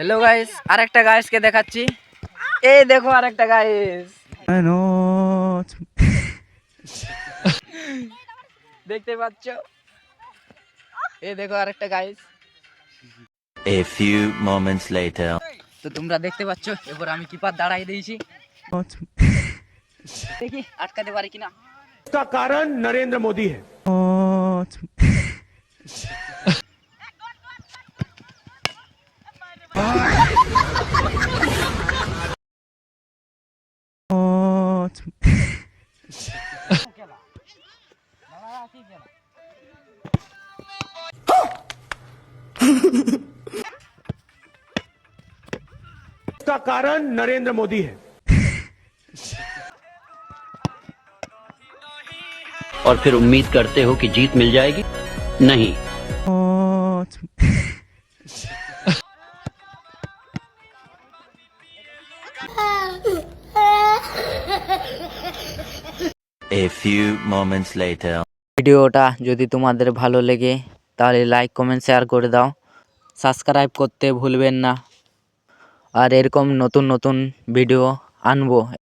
Hello guys আরেকটা গাইসকে দেখাচ্ছি। এই দেখো আরেকটা গাইস দেখতে পাচ্ছ? এই দেখো আরেকটা guys. A few moments later. তো তোমরা দেখতে পাচ্ছ এবার আমি কিপার দাঁড়াই দিয়েছি, দেখি আটকাতে পারি কিনা। इसका कारण नरेंद्र मोदी है। इसका कारण नरेंद्र मोदी है। और फिर उम्मीद करते हो कि जीत मिल जाएगी? नहीं। A few moments later. ভিডিওটা যদি তোমাদের ভালো লেগে তাহলে লাইক কমেন্ট শেয়ার করে দাও, সাবস্ক্রাইব করতে ভুলবেন না। আর এরকম নতুন নতুন ভিডিও আনবো।